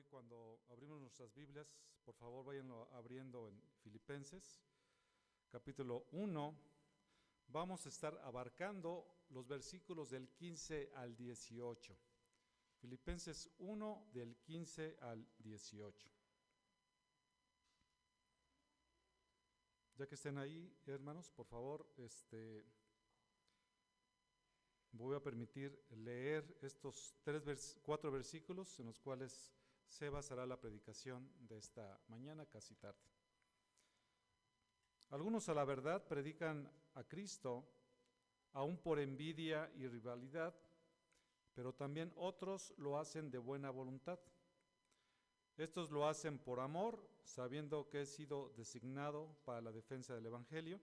cuando abrimos nuestras Biblias, por favor váyanlo abriendo en Filipenses, capítulo 1. Vamos a estar abarcando los versículos del 15 al 18. Filipenses 1, del 15 al 18. Ya que estén ahí, hermanos, por favor, voy a permitir leer estos 4 versículos en los cuales se basará la predicación de esta mañana, casi tarde. Algunos a la verdad predican a Cristo, aún por envidia y rivalidad, pero también otros lo hacen de buena voluntad. Estos lo hacen por amor, sabiendo que he sido designado para la defensa del Evangelio.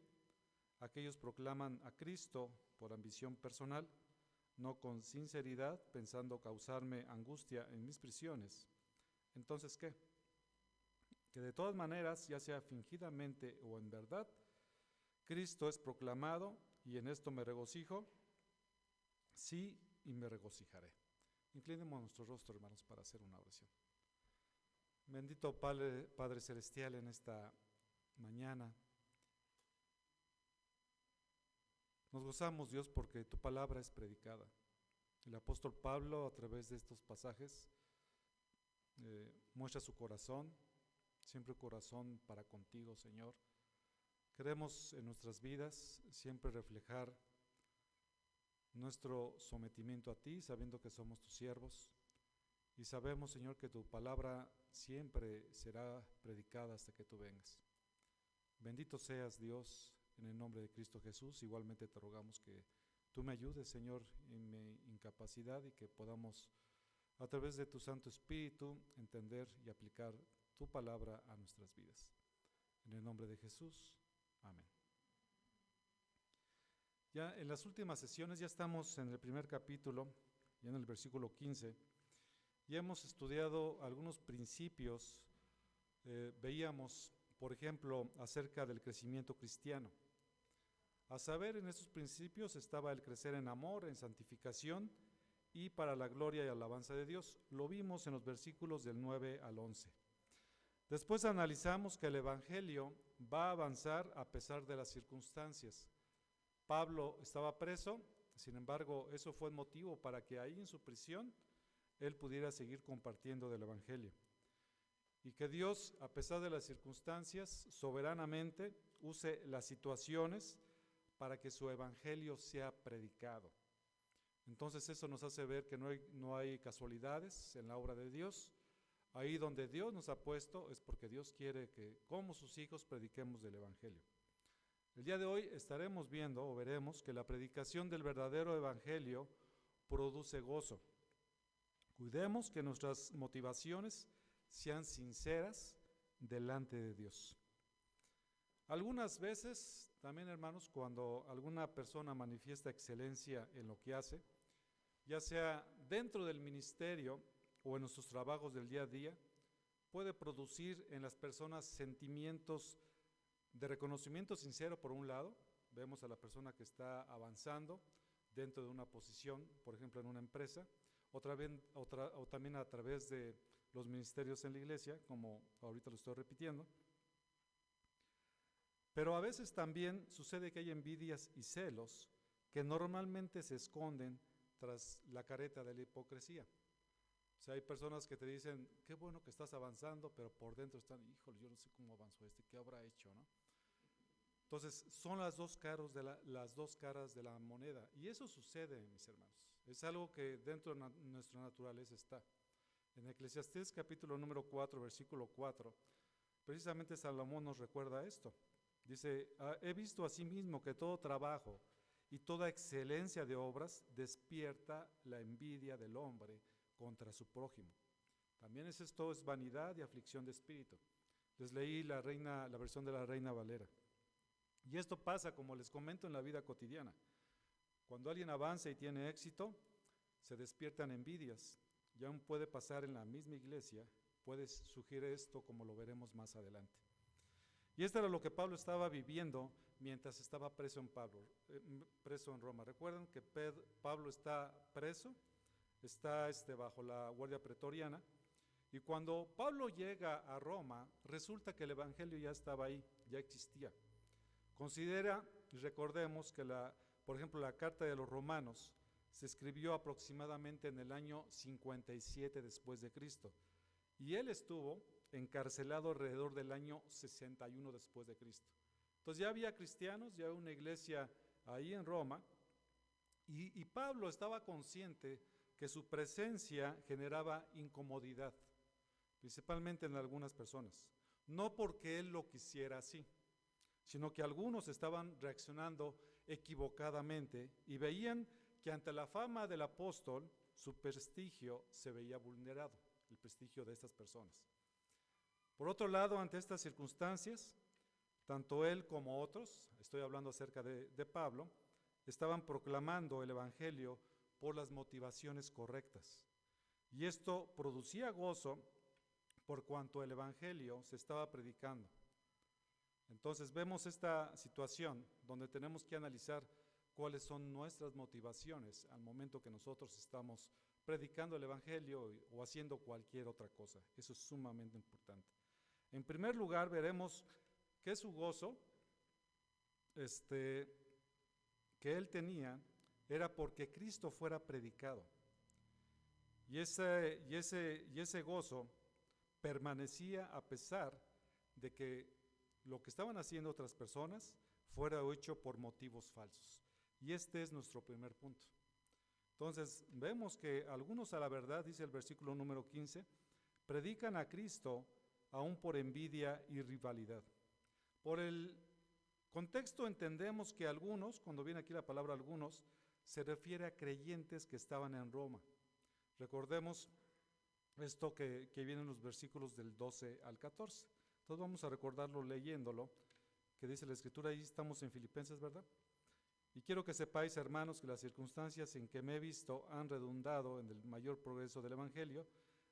Aquellos proclaman a Cristo por ambición personal, no con sinceridad, pensando causarme angustia en mis prisiones. Entonces, ¿qué? Que de todas maneras, ya sea fingidamente o en verdad, Cristo es proclamado, y en esto me regocijo, sí, y me regocijaré. Inclinemos nuestro rostro, hermanos, para hacer una oración. Bendito Padre Celestial, en esta mañana nos gozamos, Dios, porque tu palabra es predicada. El apóstol Pablo, a través de estos pasajes, muestra su corazón, siempre corazón para contigo, Señor. Queremos en nuestras vidas siempre reflejar nuestro sometimiento a ti, sabiendo que somos tus siervos, y sabemos, Señor, que tu palabra siempre será predicada hasta que tú vengas. Bendito seas, Dios, en el nombre de Cristo Jesús. Igualmente te rogamos que tú me ayudes, Señor, en mi incapacidad, y que podamos, a través de tu Santo Espíritu, entender y aplicar tu palabra a nuestras vidas. En el nombre de Jesús, amén. Ya en las últimas sesiones, ya estamos en el primer capítulo, ya en el versículo 15, ya hemos estudiado algunos principios. Veíamos, por ejemplo, acerca del crecimiento cristiano. A saber, en estos principios estaba el crecer en amor, en santificación y para la gloria y alabanza de Dios. Lo vimos en los versículos del 9 al 11. Después analizamos que el Evangelio va a avanzar a pesar de las circunstancias. Pablo estaba preso, sin embargo, eso fue motivo para que ahí en su prisión él pudiera seguir compartiendo del Evangelio. Y que Dios, a pesar de las circunstancias, soberanamente use las situaciones para que su Evangelio sea predicado. Entonces eso nos hace ver que no hay casualidades en la obra de Dios. Ahí donde Dios nos ha puesto es porque Dios quiere que, como sus hijos, prediquemos del Evangelio. El día de hoy estaremos viendo o veremos que la predicación del verdadero Evangelio produce gozo. Cuidemos que nuestras motivaciones sean sinceras delante de Dios. Algunas veces, también, hermanos, cuando alguna persona manifiesta excelencia en lo que hace, ya sea dentro del ministerio o en nuestros trabajos del día a día, puede producir en las personas sentimientos de reconocimiento sincero. Por un lado, vemos a la persona que está avanzando dentro de una posición, por ejemplo, en una empresa, o también a través de los ministerios en la iglesia, como ahorita lo estoy repitiendo. Pero a veces también sucede que hay envidias y celos que normalmente se esconden tras la careta de la hipocresía. O sea, hay personas que te dicen, qué bueno que estás avanzando, pero por dentro están, híjole, yo no sé cómo avanzó qué habrá hecho, ¿no? Entonces, son las dos caras de la moneda. Y eso sucede, mis hermanos. Es algo que dentro de nuestra naturaleza está. En Eclesiastés capítulo número 4, versículo 4, precisamente Salomón nos recuerda esto. Dice, he visto asimismo que todo trabajo y toda excelencia de obras despierta la envidia del hombre contra su prójimo. También esto es vanidad y aflicción de espíritu. Les leí la versión de la Reina Valera. Y esto pasa, como les comento, en la vida cotidiana. Cuando alguien avanza y tiene éxito, se despiertan envidias. Y aún puede pasar en la misma iglesia, puede surgir esto, como lo veremos más adelante. Y esto era lo que Pablo estaba viviendo mientras estaba preso en Roma. Recuerden que Pablo está preso, está bajo la guardia pretoriana, Y cuando Pablo llega a Roma, resulta que el Evangelio ya estaba ahí, ya existía. Considera, y recordemos que por ejemplo, la carta de los Romanos se escribió aproximadamente en el año 57 después de Cristo. Y él estuvo encarcelado alrededor del año 61 después de Cristo. Entonces ya había cristianos, ya había una iglesia ahí en Roma, y Pablo estaba consciente que su presencia generaba incomodidad, principalmente en algunas personas. No porque él lo quisiera así, sino que algunos estaban reaccionando equivocadamente y veían que ante la fama del apóstol, su prestigio se veía vulnerado, el prestigio de estas personas. Por otro lado, ante estas circunstancias, tanto él como otros, estoy hablando acerca de Pablo, estaban proclamando el Evangelio por las motivaciones correctas. Y esto producía gozo por cuanto el Evangelio se estaba predicando. Entonces vemos esta situación donde tenemos que analizar cuáles son nuestras motivaciones al momento que nosotros estamos predicando el Evangelio o haciendo cualquier otra cosa. Eso es sumamente importante. En primer lugar, veremos que su gozo que él tenía era porque Cristo fuera predicado. Y ese gozo permanecía a pesar de que lo que estaban haciendo otras personas fuera hecho por motivos falsos. Y este es nuestro primer punto. Entonces, vemos que algunos a la verdad, dice el versículo número 15, predican a Cristo aún por envidia y rivalidad. Por el contexto entendemos que algunos, cuando viene aquí la palabra algunos, se refiere a creyentes que estaban en Roma. Recordemos esto que viene en los versículos del 12 al 14. Entonces vamos a recordarlo leyéndolo, que dice la Escritura, ahí estamos en Filipenses, ¿verdad? Y quiero que sepáis, hermanos, que las circunstancias en que me he visto han redundado en el mayor progreso del Evangelio,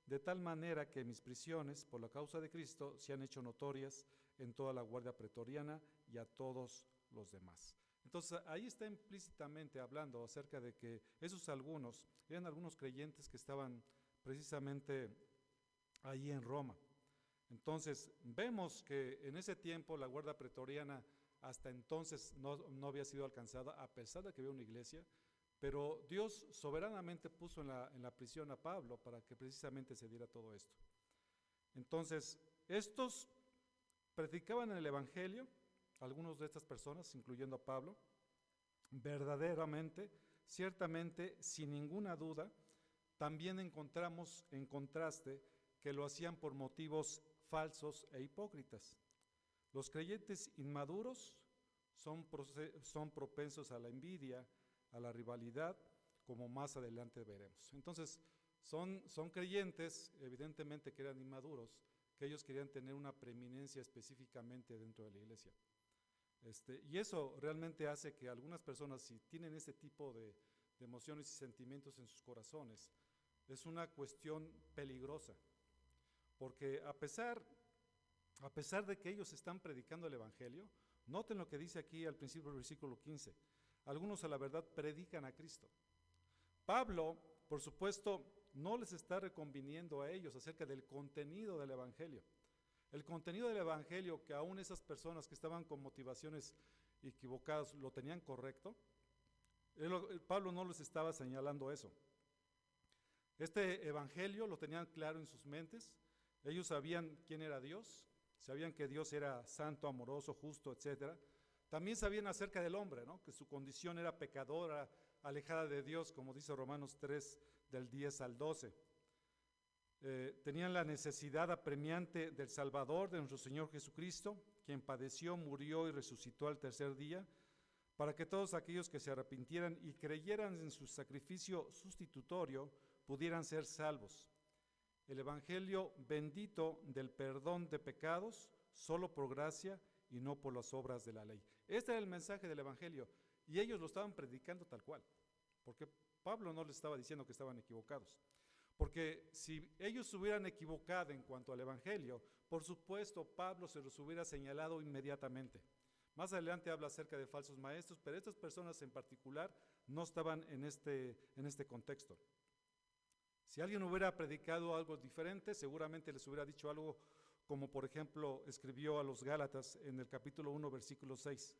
de tal manera que mis prisiones, por la causa de Cristo, se han hecho notorias en toda la guardia pretoriana y a todos los demás. Entonces, ahí está implícitamente hablando acerca de que esos algunos, eran algunos creyentes que estaban precisamente ahí en Roma. Entonces, vemos que en ese tiempo la guardia pretoriana hasta entonces no había sido alcanzada, a pesar de que había una iglesia, pero Dios soberanamente puso en la prisión a Pablo para que precisamente se diera todo esto. Entonces, estos predicaban el Evangelio, algunos de estas personas, incluyendo a Pablo, verdaderamente, ciertamente, sin ninguna duda. También encontramos en contraste que lo hacían por motivos falsos e hipócritas. Los creyentes inmaduros son propensos a la envidia, a la rivalidad, como más adelante veremos. Entonces, son creyentes, evidentemente que eran inmaduros, que ellos querían tener una preeminencia específicamente dentro de la iglesia. Y eso realmente hace que algunas personas, si tienen ese tipo de emociones y sentimientos en sus corazones, es una cuestión peligrosa, porque a pesar de que ellos están predicando el Evangelio, noten lo que dice aquí al principio del versículo 15, algunos a la verdad predican a Cristo. Pablo, por supuesto, no les está reconviniendo a ellos acerca del contenido del Evangelio. El contenido del Evangelio, que aún esas personas que estaban con motivaciones equivocadas lo tenían correcto, Pablo no les estaba señalando eso. Este Evangelio lo tenían claro en sus mentes, ellos sabían quién era Dios, sabían que Dios era santo, amoroso, justo, etc. También sabían acerca del hombre, ¿no? Que su condición era pecadora, alejada de Dios, como dice Romanos 3, del 10 al 12. Tenían la necesidad apremiante del Salvador, de nuestro Señor Jesucristo, quien padeció, murió y resucitó al tercer día, para que todos aquellos que se arrepintieran y creyeran en su sacrificio sustitutorio pudieran ser salvos. El Evangelio bendito del perdón de pecados, solo por gracia y no por las obras de la ley. Este era el mensaje del Evangelio y ellos lo estaban predicando tal cual, porque Pablo no les estaba diciendo que estaban equivocados. Porque si ellos se hubieran equivocado en cuanto al Evangelio, por supuesto Pablo se los hubiera señalado inmediatamente. Más adelante habla acerca de falsos maestros, pero estas personas en particular no estaban en este contexto. Si alguien hubiera predicado algo diferente, seguramente les hubiera dicho algo como, por ejemplo, escribió a los Gálatas en el capítulo 1, versículo 6.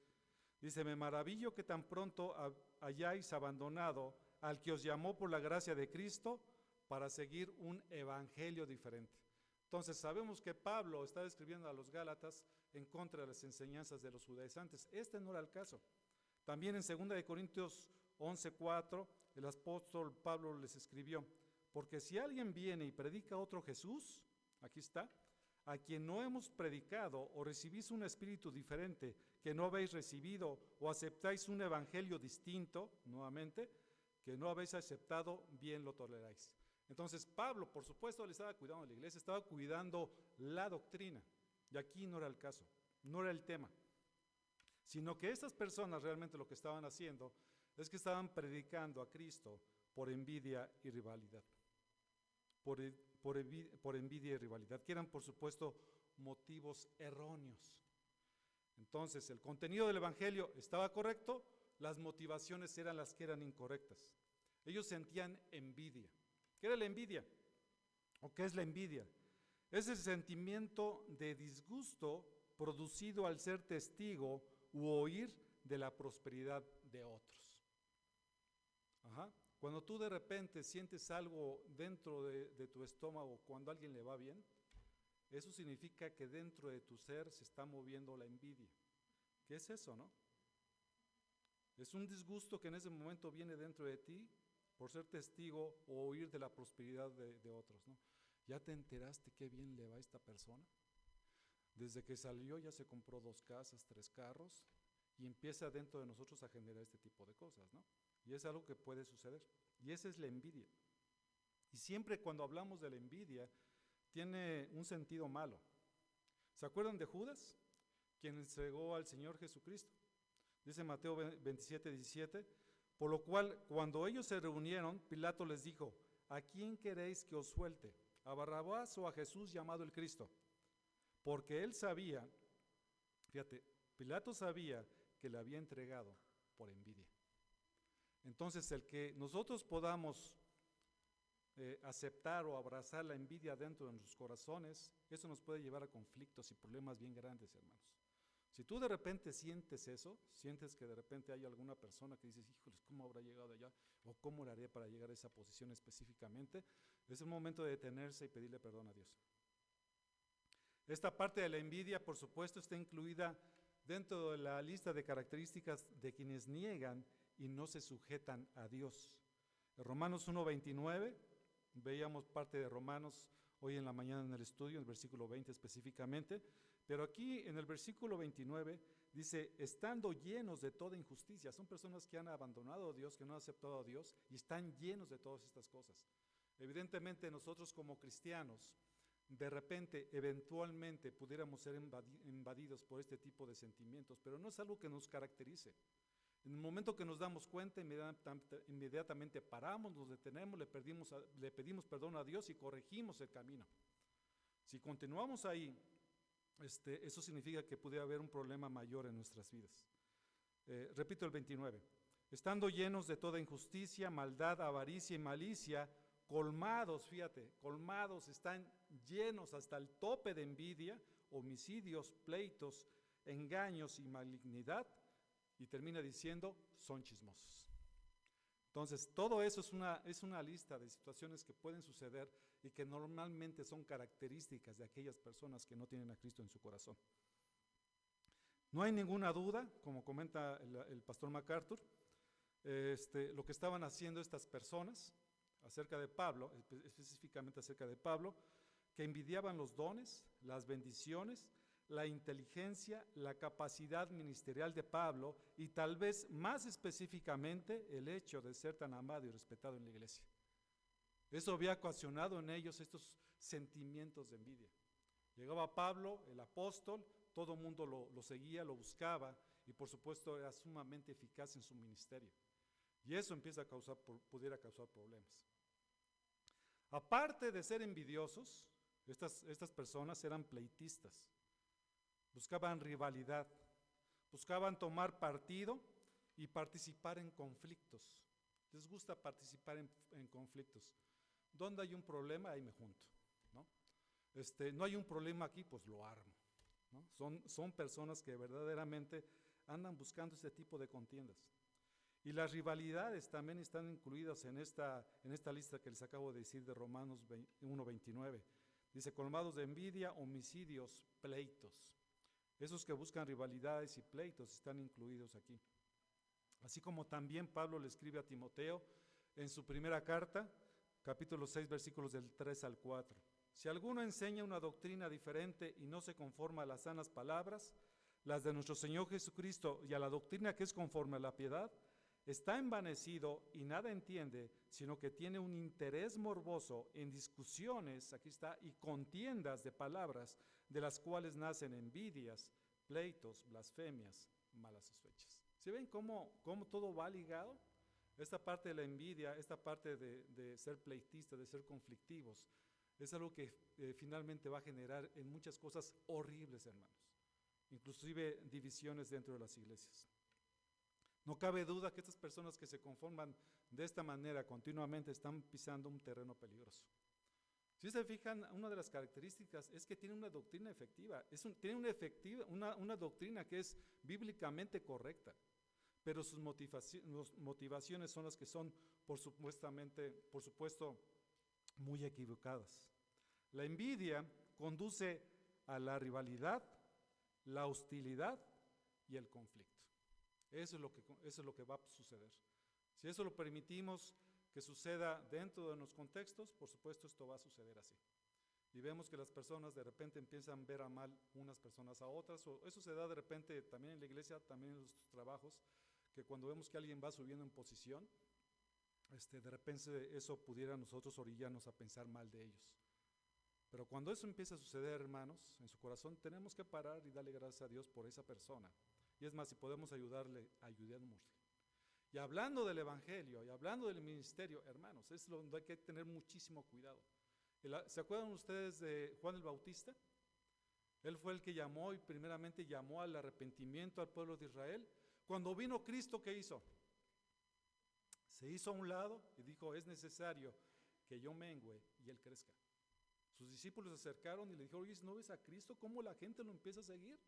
Dice, me maravillo que tan pronto hayáis abandonado al que os llamó por la gracia de Cristo para seguir un evangelio diferente. Entonces sabemos que Pablo está escribiendo a los Gálatas en contra de las enseñanzas de los judaizantes. Este no era el caso. También en 2 Corintios 11:4, el apóstol Pablo les escribió, porque si alguien viene y predica otro Jesús, aquí está, a quien no hemos predicado, o recibís un espíritu diferente que no habéis recibido, o aceptáis un evangelio distinto, nuevamente, que no habéis aceptado, bien lo toleráis. Entonces Pablo, por supuesto, le estaba cuidando a la iglesia, estaba cuidando la doctrina, y aquí no era el caso, no era el tema, sino que estas personas realmente lo que estaban haciendo es que estaban predicando a Cristo por envidia y rivalidad. Por envidia y rivalidad, que eran por supuesto motivos erróneos. Entonces el contenido del evangelio estaba correcto, las motivaciones eran las que eran incorrectas. Ellos sentían envidia. ¿Qué era la envidia? ¿O qué es la envidia? Es el sentimiento de disgusto producido al ser testigo u oír de la prosperidad de otros. Ajá. Cuando tú de repente sientes algo dentro de tu estómago, cuando a alguien le va bien, eso significa que dentro de tu ser se está moviendo la envidia. ¿Qué es eso, no? Es un disgusto que en ese momento viene dentro de ti por ser testigo o oír de la prosperidad de otros, ¿no? ¿Ya te enteraste qué bien le va a esta persona? Desde que salió ya se compró 2 casas, 3 carros, y empieza dentro de nosotros a generar este tipo de cosas, ¿no? Y es algo que puede suceder. Y esa es la envidia. Y siempre cuando hablamos de la envidia, tiene un sentido malo. ¿Se acuerdan de Judas? Quien entregó al Señor Jesucristo. Dice Mateo 27:17, por lo cual, cuando ellos se reunieron, Pilato les dijo, ¿a quién queréis que os suelte? ¿A Barrabás o a Jesús llamado el Cristo? Porque él sabía, fíjate, Pilato sabía que le había entregado por envidia. Entonces, el que nosotros podamos aceptar o abrazar la envidia dentro de nuestros corazones, eso nos puede llevar a conflictos y problemas bien grandes, hermanos. Si tú de repente sientes eso, sientes que de repente hay alguna persona que dices, híjoles, ¿cómo habrá llegado allá? ¿O cómo le haré para llegar a esa posición específicamente? Es el momento de detenerse y pedirle perdón a Dios. Esta parte de la envidia, por supuesto, está incluida dentro de la lista de características de quienes niegan y no se sujetan a Dios. En Romanos 1:29, veíamos parte de Romanos hoy en la mañana en el estudio, en el versículo 20 específicamente, pero aquí en el versículo 29 dice, estando llenos de toda injusticia. Son personas que han abandonado a Dios, que no han aceptado a Dios y están llenos de todas estas cosas. Evidentemente nosotros como cristianos, de repente, eventualmente pudiéramos ser invadidos por este tipo de sentimientos, pero no es algo que nos caracterice. En el momento que nos damos cuenta, inmediatamente paramos, nos detenemos, le pedimos perdón a Dios y corregimos el camino. Si continuamos ahí, eso significa que pudiera haber un problema mayor en nuestras vidas. Repito el 29. Estando llenos de toda injusticia, maldad, avaricia y malicia, colmados, fíjate, colmados, están llenos hasta el tope de envidia, homicidios, pleitos, engaños y malignidad, y termina diciendo, son chismosos. Entonces, todo eso es una lista de situaciones que pueden suceder y que normalmente son características de aquellas personas que no tienen a Cristo en su corazón. No hay ninguna duda, como comenta el pastor MacArthur, lo que estaban haciendo estas personas acerca de Pablo, específicamente acerca de Pablo, que envidiaban los dones, las bendiciones, la inteligencia, la capacidad ministerial de Pablo y tal vez más específicamente el hecho de ser tan amado y respetado en la iglesia. Eso había ocasionado en ellos estos sentimientos de envidia. Llegaba Pablo, el apóstol, todo el mundo lo seguía, lo buscaba y por supuesto era sumamente eficaz en su ministerio. Y eso pudiera causar problemas. Aparte de ser envidiosos, estas personas eran pleitistas. Buscaban rivalidad, buscaban tomar partido y participar en conflictos. Les gusta participar en conflictos. ¿Dónde hay un problema? Ahí me junto, ¿no? No hay un problema aquí, pues lo armo, ¿no? Son personas que verdaderamente andan buscando este tipo de contiendas. Y las rivalidades también están incluidas en esta lista que les acabo de decir de Romanos 1:29. Dice, colmados de envidia, homicidios, pleitos. Esos que buscan rivalidades y pleitos están incluidos aquí. Así como también Pablo le escribe a Timoteo en su primera carta, capítulo 6, versículos del 3 al 4. Si alguno enseña una doctrina diferente y no se conforma a las sanas palabras, las de nuestro Señor Jesucristo, y a la doctrina que es conforme a la piedad, está envanecido y nada entiende, sino que tiene un interés morboso en discusiones, aquí está, y contiendas de palabras, de las cuales nacen envidias, pleitos, blasfemias, malas sospechas. ¿Sí ven cómo todo va ligado? Esta parte de la envidia, esta parte de ser pleitistas, de ser conflictivos, es algo que finalmente va a generar en muchas cosas horribles, hermanos. Inclusive divisiones dentro de las iglesias. No cabe duda que estas personas que se conforman de esta manera continuamente están pisando un terreno peligroso. Si se fijan, una de las características es que tiene una doctrina efectiva, tiene una doctrina que es bíblicamente correcta, pero sus motivaciones son las que son, por supuesto, muy equivocadas. La envidia conduce a la rivalidad, la hostilidad y el conflicto. Eso es lo que va a suceder. Si eso lo permitimos que suceda dentro de los contextos, por supuesto esto va a suceder así. Y vemos que las personas de repente empiezan a ver a mal unas personas a otras, o eso se da de repente también en la iglesia, también en los trabajos, que cuando vemos que alguien va subiendo en posición, de repente eso pudiera a nosotros orillarnos a pensar mal de ellos. Pero cuando eso empieza a suceder, hermanos, en su corazón tenemos que parar y darle gracias a Dios por esa persona. Y es más, si podemos ayudarle, ayudémosle. Y hablando del evangelio, y hablando del ministerio, hermanos, es donde hay que tener muchísimo cuidado. ¿Se acuerdan ustedes de Juan el Bautista? Él fue el que llamó y primeramente llamó al arrepentimiento al pueblo de Israel. Cuando vino Cristo, ¿qué hizo? Se hizo a un lado y dijo, es necesario que yo mengüe y él crezca. Sus discípulos se acercaron y le dijeron, oye, ¿no ves a Cristo? ¿Cómo la gente lo empieza a seguir?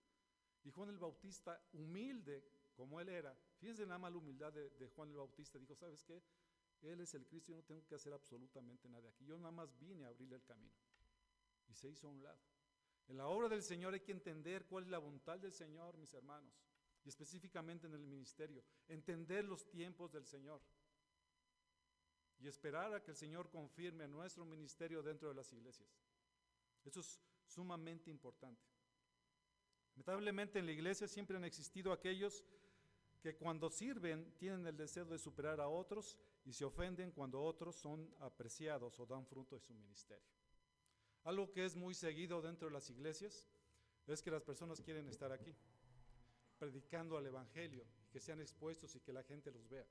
Y Juan el Bautista, humilde como él era, fíjense nada más la humildad de Juan el Bautista, dijo, ¿sabes qué? Él es el Cristo, yo no tengo que hacer absolutamente nada aquí, yo nada más vine a abrirle el camino. Y se hizo a un lado. En la obra del Señor hay que entender cuál es la voluntad del Señor, mis hermanos, y específicamente en el ministerio, entender los tiempos del Señor y esperar a que el Señor confirme nuestro ministerio dentro de las iglesias. Eso es sumamente importante. Lamentablemente en la iglesia siempre han existido aquellos que cuando sirven tienen el deseo de superar a otros y se ofenden cuando otros son apreciados o dan fruto de su ministerio. Algo que es muy seguido dentro de las iglesias es que las personas quieren estar aquí, predicando al evangelio, que sean expuestos y que la gente los vea.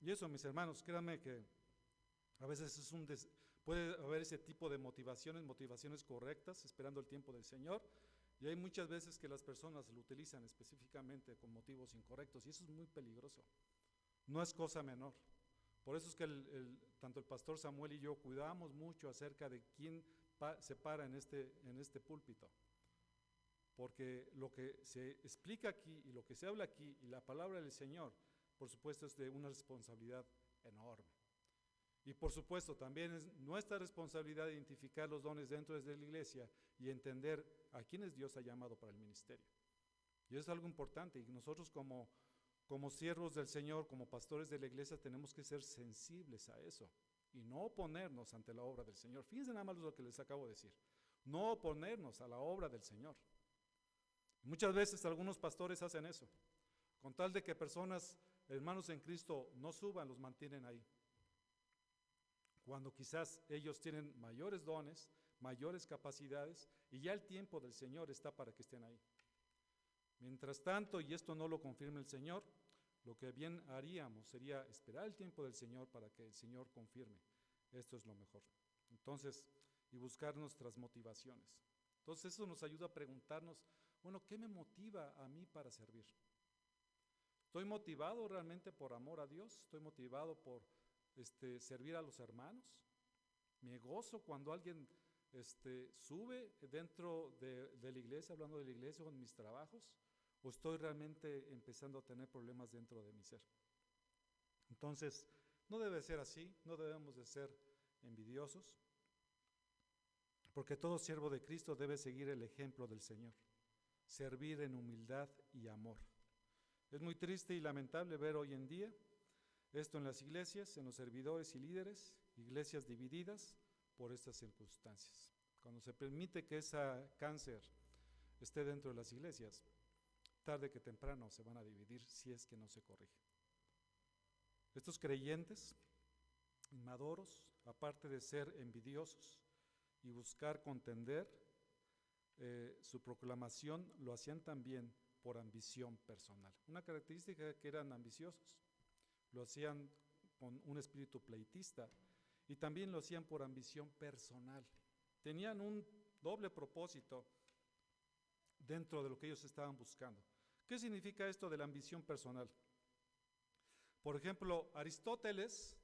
Y eso, mis hermanos, créanme que a veces puede haber ese tipo de motivaciones correctas, esperando el tiempo del Señor, y hay muchas veces que las personas lo utilizan específicamente con motivos incorrectos, y eso es muy peligroso. No es cosa menor. Por eso es que tanto el pastor Samuel y yo cuidamos mucho acerca de quién se para en este púlpito. Porque lo que se explica aquí y lo que se habla aquí y la palabra del Señor, por supuesto, es de una responsabilidad enorme. Y por supuesto, también es nuestra responsabilidad identificar los dones dentro de la iglesia y entender a quiénes Dios ha llamado para el ministerio. Y eso es algo importante, y nosotros como siervos del Señor, como pastores de la iglesia, tenemos que ser sensibles a eso y no oponernos ante la obra del Señor. Fíjense nada más lo que les acabo de decir. No oponernos a la obra del Señor. Muchas veces algunos pastores hacen eso. Con tal de que personas, hermanos en Cristo, no suban, los mantienen ahí. Cuando quizás ellos tienen mayores dones, mayores capacidades, y ya el tiempo del Señor está para que estén ahí. Mientras tanto, y esto no lo confirma el Señor, lo que bien haríamos sería esperar el tiempo del Señor para que el Señor confirme. Esto es lo mejor. Entonces, y buscar nuestras motivaciones. Entonces, eso nos ayuda a preguntarnos, bueno, ¿qué me motiva a mí para servir? ¿Estoy motivado realmente por amor a Dios? ¿Estoy motivado por servir a los hermanos? Me gozo cuando alguien sube dentro de la iglesia, hablando de la iglesia o en mis trabajos, o estoy realmente empezando a tener problemas dentro de mi ser. Entonces, no debe ser así, no debemos de ser envidiosos, porque todo siervo de Cristo debe seguir el ejemplo del Señor, servir en humildad y amor. Es muy triste y lamentable ver hoy en día esto en las iglesias, en los servidores y líderes, iglesias divididas por estas circunstancias. Cuando se permite que ese cáncer esté dentro de las iglesias, tarde que temprano se van a dividir si es que no se corrige. Estos creyentes inmaduros, aparte de ser envidiosos y buscar contender, su proclamación lo hacían también por ambición personal. Una característica que eran ambiciosos, lo hacían con un espíritu pleitista y también lo hacían por ambición personal. Tenían un doble propósito dentro de lo que ellos estaban buscando. ¿Qué significa esto de la ambición personal? Por ejemplo, Aristóteles,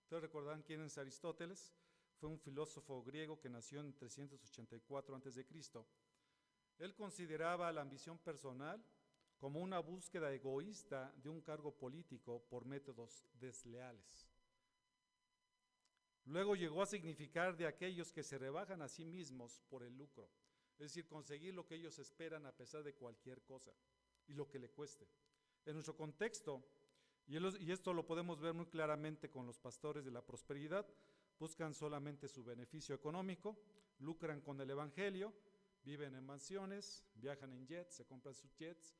¿ustedes recordarán quién es Aristóteles? Fue un filósofo griego que nació en 384 a.C. Él consideraba la ambición personal como una búsqueda egoísta de un cargo político por métodos desleales. Luego llegó a significar de aquellos que se rebajan a sí mismos por el lucro, es decir, conseguir lo que ellos esperan a pesar de cualquier cosa y lo que le cueste. En nuestro contexto, y esto lo podemos ver muy claramente con los pastores de la prosperidad, buscan solamente su beneficio económico, lucran con el evangelio, viven en mansiones, viajan en jets, se compran sus jets,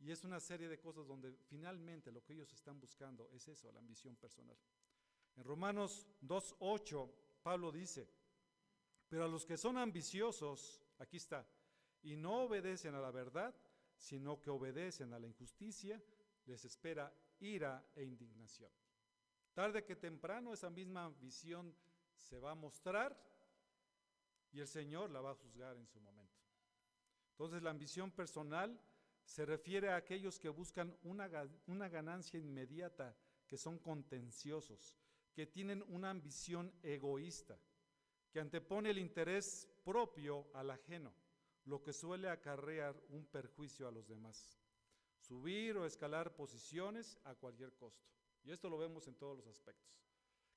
y es una serie de cosas donde finalmente lo que ellos están buscando es eso, la ambición personal. En Romanos 2:8, Pablo dice, pero a los que son ambiciosos, aquí está, y no obedecen a la verdad, sino que obedecen a la injusticia, les espera ira e indignación. Tarde que temprano esa misma ambición se va a mostrar y el Señor la va a juzgar en su momento. Entonces la ambición personal se refiere a aquellos que buscan una ganancia inmediata, que son contenciosos, que tienen una ambición egoísta, que antepone el interés propio al ajeno, lo que suele acarrear un perjuicio a los demás. Subir o escalar posiciones a cualquier costo. Y esto lo vemos en todos los aspectos.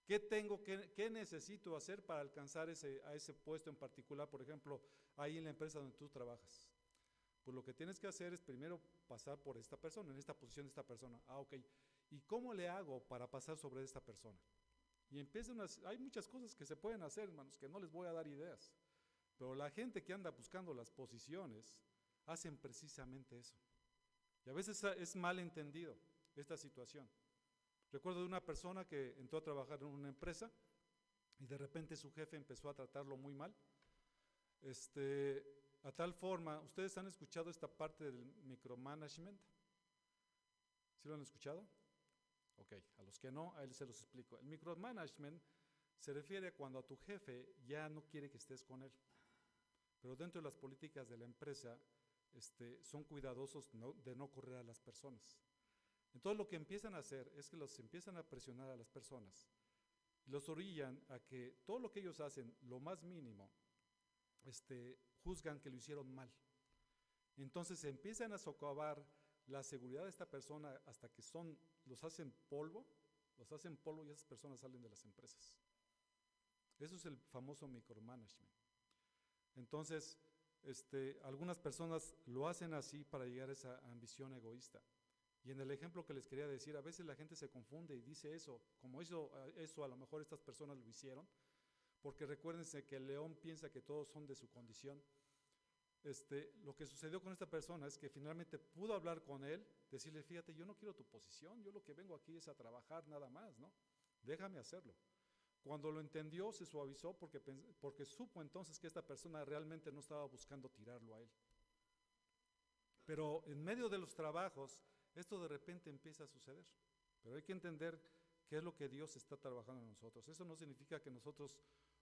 ¿Qué necesito hacer para alcanzar a ese puesto en particular, por ejemplo, ahí en la empresa donde tú trabajas? Pues lo que tienes que hacer es primero pasar por esta persona, en esta posición de esta persona. Ok, ¿y cómo le hago para pasar sobre esta persona? Y hay muchas cosas que se pueden hacer, hermanos, que no les voy a dar ideas. Pero la gente que anda buscando las posiciones, hacen precisamente eso. Y a veces es mal entendido esta situación. Recuerdo de una persona que entró a trabajar en una empresa y de repente su jefe empezó a tratarlo muy mal. A tal forma, ¿ustedes han escuchado esta parte del micromanagement? ¿Sí lo han escuchado? Ok, a los que no, a él se los explico. El micromanagement se refiere a cuando a tu jefe ya no quiere que estés con él. Pero dentro de las políticas de la empresa son cuidadosos de no correr a las personas. Entonces lo que empiezan a hacer es que los empiezan a presionar a las personas, los orillan a que todo lo que ellos hacen, lo más mínimo, juzgan que lo hicieron mal. Entonces empiezan a socavar la seguridad de esta persona hasta que los hacen polvo y esas personas salen de las empresas. Eso es el famoso micromanagement. Entonces, algunas personas lo hacen así para llegar a esa ambición egoísta. Y en el ejemplo que les quería decir, a veces la gente se confunde y dice eso, como eso a lo mejor estas personas lo hicieron, porque recuérdense que el león piensa que todos son de su condición. Lo que sucedió con esta persona es que finalmente pudo hablar con él, decirle, fíjate, yo no quiero tu posición, yo lo que vengo aquí es a trabajar nada más, ¿no? Déjame hacerlo. Cuando lo entendió, se suavizó porque supo entonces que esta persona realmente no estaba buscando tirarlo a él. Pero en medio de los trabajos, esto de repente empieza a suceder. Pero hay que entender qué es lo que Dios está trabajando en nosotros. Eso no significa que nosotros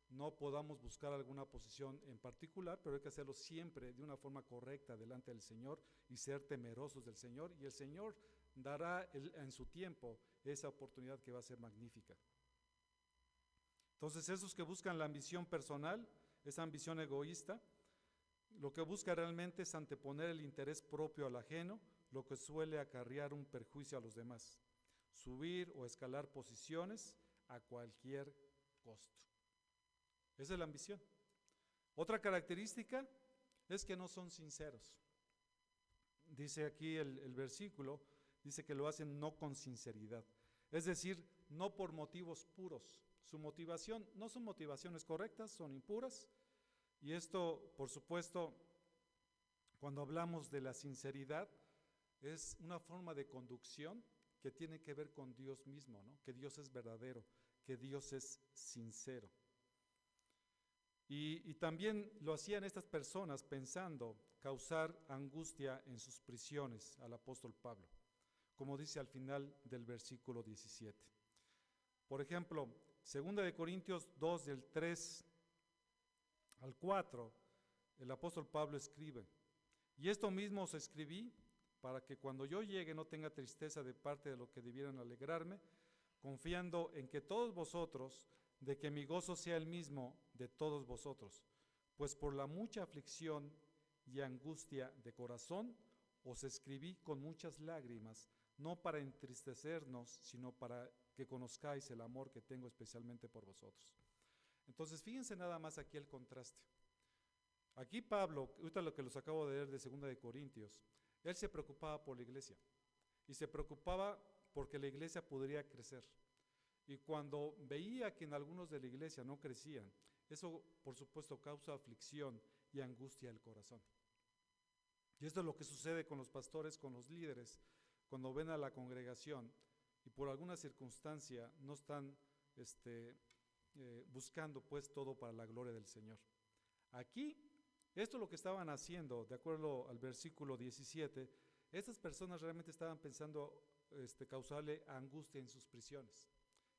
no podamos buscar alguna posición en particular, pero hay que hacerlo siempre de una forma correcta delante del Señor y ser temerosos del Señor. Y el Señor dará en su tiempo esa oportunidad que va a ser magnífica. Entonces, esos que buscan la ambición personal, esa ambición egoísta, lo que busca realmente es anteponer el interés propio al ajeno, lo que suele acarrear un perjuicio a los demás, subir o escalar posiciones a cualquier costo. Esa es la ambición. Otra característica es que no son sinceros. Dice aquí el versículo, dice que lo hacen no con sinceridad, es decir, no por motivos puros. Su motivación no son motivaciones correctas, son impuras. Y esto, por supuesto, cuando hablamos de la sinceridad, es una forma de conducción que tiene que ver con Dios mismo, ¿no? Que Dios es verdadero, que Dios es sincero. Y también lo hacían estas personas pensando causar angustia en sus prisiones al apóstol Pablo, como dice al final del versículo 17. Por ejemplo, 2 Corintios 2, del 3 al 4, el apóstol Pablo escribe: y esto mismo os escribí para que cuando yo llegue no tenga tristeza de parte de lo que debieran alegrarme, confiando en que todos vosotros, de que mi gozo sea el mismo de todos vosotros, pues por la mucha aflicción y angustia de corazón os escribí con muchas lágrimas, no para entristecernos, sino para que conozcáis el amor que tengo especialmente por vosotros. Entonces, fíjense nada más aquí el contraste. Aquí Pablo, ahorita lo que los acabo de leer de 2 de Corintios, él se preocupaba por la iglesia y se preocupaba porque la iglesia podría crecer. Y cuando veía que en algunos de la iglesia no crecían, eso por supuesto causa aflicción y angustia al corazón. Y esto es lo que sucede con los pastores, con los líderes, cuando ven a la congregación y por alguna circunstancia no están buscando pues todo para la gloria del Señor. Aquí, esto es lo que estaban haciendo, de acuerdo al versículo 17, estas personas realmente estaban pensando causarle angustia en sus prisiones,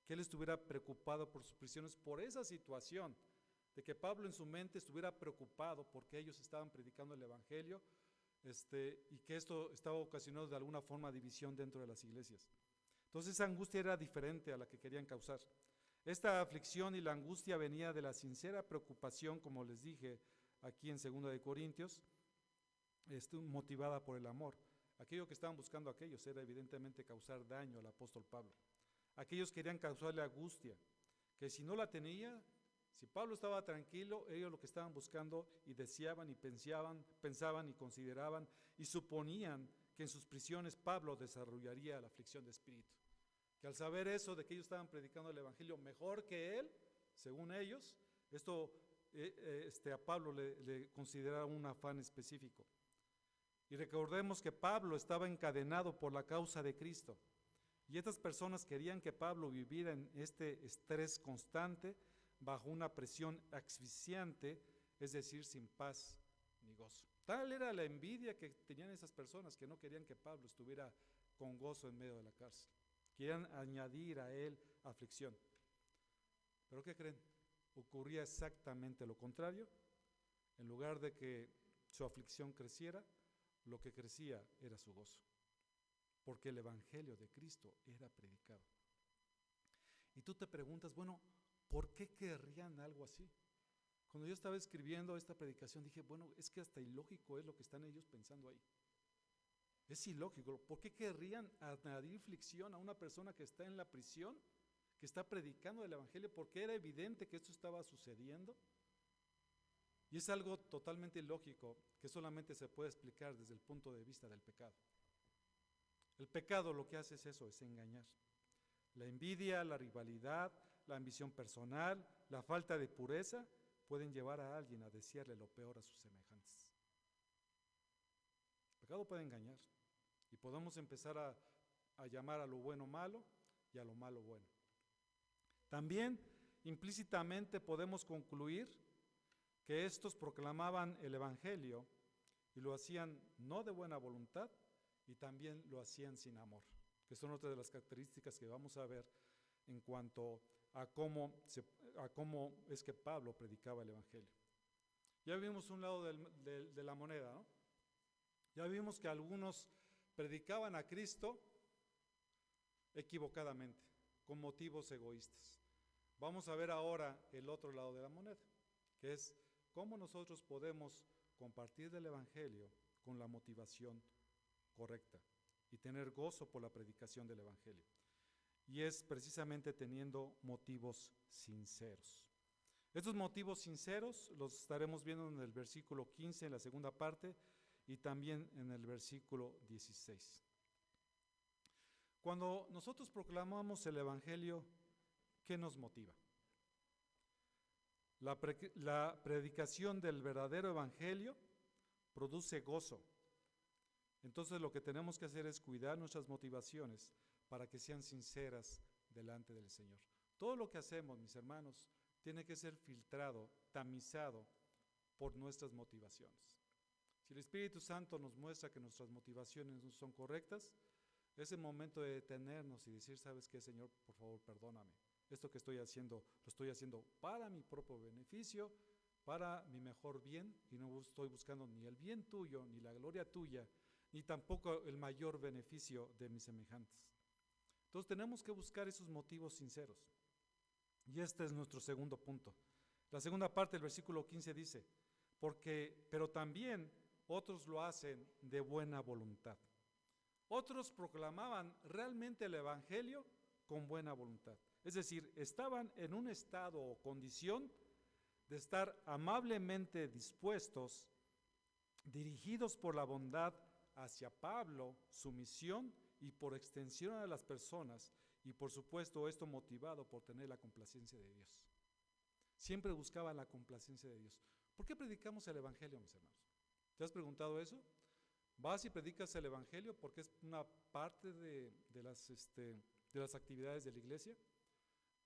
que él estuviera preocupado por sus prisiones, por esa situación, de que Pablo en su mente estuviera preocupado porque ellos estaban predicando el Evangelio, y que esto estaba ocasionando de alguna forma división dentro de las iglesias. Entonces esa angustia era diferente a la que querían causar. Esta aflicción y la angustia venía de la sincera preocupación, como les dije aquí en 2 de Corintios, motivada por el amor. Aquello que estaban buscando aquellos era evidentemente causar daño al apóstol Pablo. Aquellos querían causarle angustia, que si no la tenía, si Pablo estaba tranquilo, ellos lo que estaban buscando y deseaban y pensaban y consideraban y suponían que en sus prisiones Pablo desarrollaría la aflicción de espíritu. Que al saber eso, de que ellos estaban predicando el Evangelio mejor que él, según ellos, esto a Pablo le consideraba un afán específico. Y recordemos que Pablo estaba encadenado por la causa de Cristo. Y estas personas querían que Pablo viviera en este estrés constante, bajo una presión asfixiante, es decir, sin paz ni gozo. Tal era la envidia que tenían esas personas que no querían que Pablo estuviera con gozo en medio de la cárcel. Querían añadir a él aflicción. ¿Pero qué creen? Ocurría exactamente lo contrario. En lugar de que su aflicción creciera, lo que crecía era su gozo, porque el Evangelio de Cristo era predicado. Y tú te preguntas, bueno, ¿por qué querrían algo así? Cuando yo estaba escribiendo esta predicación dije, bueno, es que hasta ilógico es lo que están ellos pensando ahí. Es ilógico. ¿Por qué querrían añadir aflicción a una persona que está en la prisión, que está predicando el Evangelio? Porque era evidente que esto estaba sucediendo. Y es algo totalmente ilógico que solamente se puede explicar desde el punto de vista del pecado. El pecado lo que hace es eso, es engañar. La envidia, la rivalidad, la ambición personal, la falta de pureza pueden llevar a alguien a desearle lo peor a sus semejantes. El pecado puede engañar y podemos empezar a llamar a lo bueno malo y a lo malo bueno. También implícitamente podemos concluir que estos proclamaban el Evangelio y lo hacían no de buena voluntad y también lo hacían sin amor, que son otras de las características que vamos a ver en cuanto a cómo es que Pablo predicaba el Evangelio. Ya vimos un lado de la moneda, ¿no? Ya vimos que algunos predicaban a Cristo equivocadamente, con motivos egoístas. Vamos a ver ahora el otro lado de la moneda, que es cómo nosotros podemos compartir del Evangelio con la motivación correcta y tener gozo por la predicación del Evangelio. Y es precisamente teniendo motivos sinceros. Estos motivos sinceros los estaremos viendo en el versículo 15, en la segunda parte, y también en el versículo 16. Cuando nosotros proclamamos el Evangelio, ¿qué nos motiva? La predicación del verdadero Evangelio produce gozo. Entonces lo que tenemos que hacer es cuidar nuestras motivaciones para que sean sinceras delante del Señor. Todo lo que hacemos, mis hermanos, tiene que ser filtrado, tamizado por nuestras motivaciones. Si el Espíritu Santo nos muestra que nuestras motivaciones no son correctas, es el momento de detenernos y decir, ¿sabes qué, Señor? Por favor, perdóname. Esto que estoy haciendo, lo estoy haciendo para mi propio beneficio, para mi mejor bien, y no estoy buscando ni el bien tuyo, ni la gloria tuya, ni tampoco el mayor beneficio de mis semejantes. Entonces tenemos que buscar esos motivos sinceros. Y este es nuestro segundo punto. La segunda parte del versículo 15 dice, pero también otros lo hacen de buena voluntad. Otros proclamaban realmente el Evangelio con buena voluntad. Es decir, estaban en un estado o condición de estar amablemente dispuestos, dirigidos por la bondad hacia Pablo, su misión y por extensión a las personas, y por supuesto esto motivado por tener la complacencia de Dios. Siempre buscaban la complacencia de Dios. ¿Por qué predicamos el Evangelio, mis hermanos? ¿Te has preguntado eso? Vas y predicas el Evangelio porque es una parte de las actividades de la iglesia.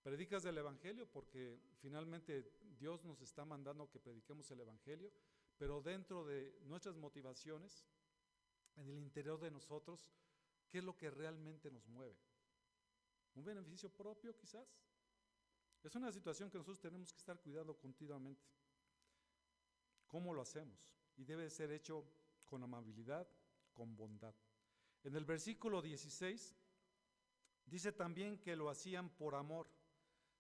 Predicas el Evangelio porque finalmente Dios nos está mandando que prediquemos el Evangelio, pero dentro de nuestras motivaciones, en el interior de nosotros, ¿qué es lo que realmente nos mueve? ¿Un beneficio propio quizás? Es una situación que nosotros tenemos que estar cuidando continuamente. ¿Cómo lo hacemos? Y debe ser hecho con amabilidad, con bondad. En el versículo 16 dice también que lo hacían por amor.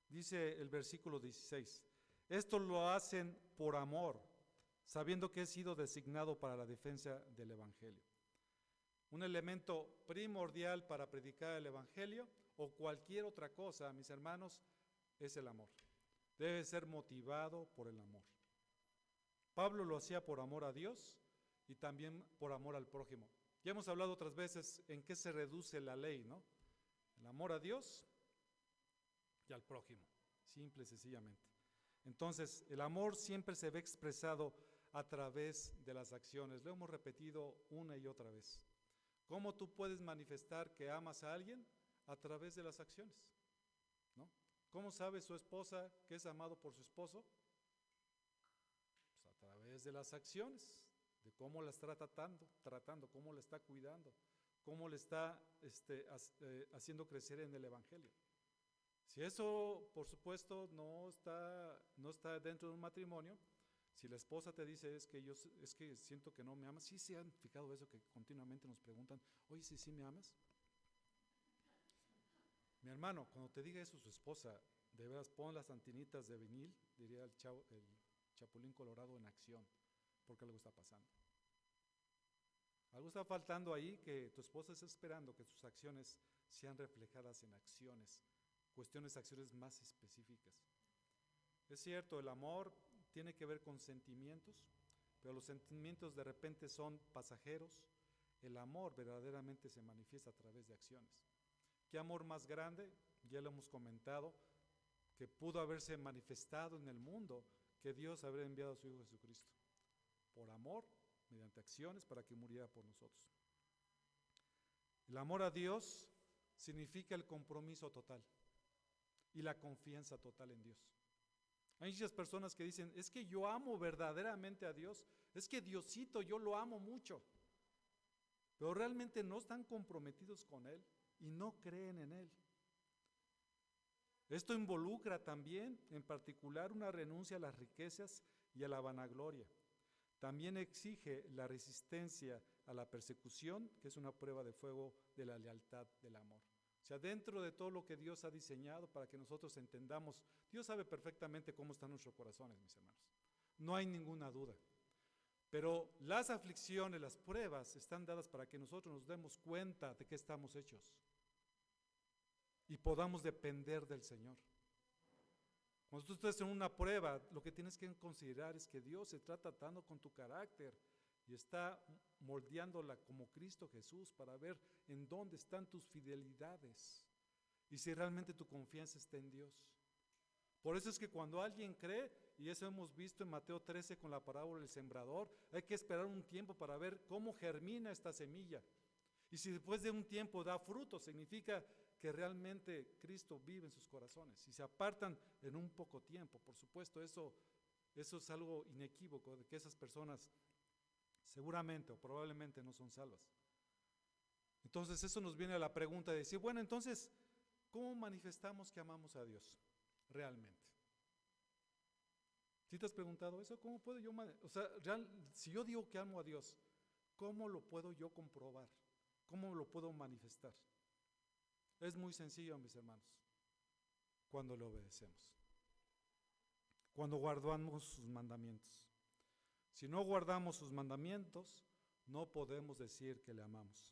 Dice el versículo 16, esto lo hacen por amor, sabiendo que he sido designado para la defensa del Evangelio. Un elemento primordial para predicar el Evangelio o cualquier otra cosa, mis hermanos, es el amor. Debe ser motivado por el amor. Pablo lo hacía por amor a Dios y también por amor al prójimo. Ya hemos hablado otras veces en qué se reduce la ley, ¿no? El amor a Dios y al prójimo, simple y sencillamente. Entonces, el amor siempre se ve expresado a través de las acciones. Lo hemos repetido una y otra vez. ¿Cómo tú puedes manifestar que amas a alguien? A través de las acciones, ¿no? ¿Cómo sabe su esposa que es amado por su esposo? Pues a través de las acciones, de cómo la está tratando, cómo la está cuidando, cómo le está haciendo crecer en el Evangelio. Si eso, por supuesto, no está dentro de un matrimonio, si la esposa te dice es que siento que no me amas, ¿sí se han fijado eso que continuamente nos preguntan, oye, sí me amas? Mi hermano, cuando te diga eso su esposa, de veras pon las antenitas de vinil, diría el Chapulín Colorado, en acción, porque algo está pasando. Algo está faltando ahí, que tu esposa está esperando que tus acciones sean reflejadas en acciones más específicas. Es cierto, el amor tiene que ver con sentimientos, pero los sentimientos de repente son pasajeros. El amor verdaderamente se manifiesta a través de acciones. ¿Qué amor más grande? Ya lo hemos comentado, que pudo haberse manifestado en el mundo, que Dios habría enviado a su Hijo Jesucristo. Por amor, mediante acciones, para que muriera por nosotros. El amor a Dios significa el compromiso total y la confianza total en Dios. Hay muchas personas que dicen, es que yo amo verdaderamente a Dios, es que Diosito yo lo amo mucho, pero realmente no están comprometidos con Él y no creen en Él. Esto involucra también, en particular, una renuncia a las riquezas y a la vanagloria. También exige la resistencia a la persecución, que es una prueba de fuego de la lealtad del amor. sea, dentro de todo lo que Dios ha diseñado para que nosotros entendamos, Dios sabe perfectamente cómo están nuestros corazones, mis hermanos. No hay ninguna duda. Pero las aflicciones, las pruebas están dadas para que nosotros nos demos cuenta de qué estamos hechos y podamos depender del Señor. Cuando tú estás en una prueba, lo que tienes que considerar es que Dios se está tratando con tu carácter y está moldeándola como Cristo Jesús para ver en dónde están tus fidelidades y si realmente tu confianza está en Dios. Por eso es que cuando alguien cree, y eso hemos visto en Mateo 13 con la parábola del sembrador, hay que esperar un tiempo para ver cómo germina esta semilla. Y si después de un tiempo da fruto, significa que realmente Cristo vive en sus corazones. Si se apartan en un poco tiempo, por supuesto, eso es algo inequívoco, de que esas personas seguramente o probablemente no son salvas. Entonces eso nos viene a la pregunta de decir, bueno, entonces, ¿cómo manifestamos que amamos a Dios realmente? ¿Sí te has preguntado eso? ¿Cómo puedo yo, si yo digo que amo a Dios, ¿cómo lo puedo yo comprobar? ¿Cómo lo puedo manifestar? Es muy sencillo, mis hermanos, cuando le obedecemos, cuando guardamos sus mandamientos. Si no guardamos sus mandamientos, no podemos decir que le amamos.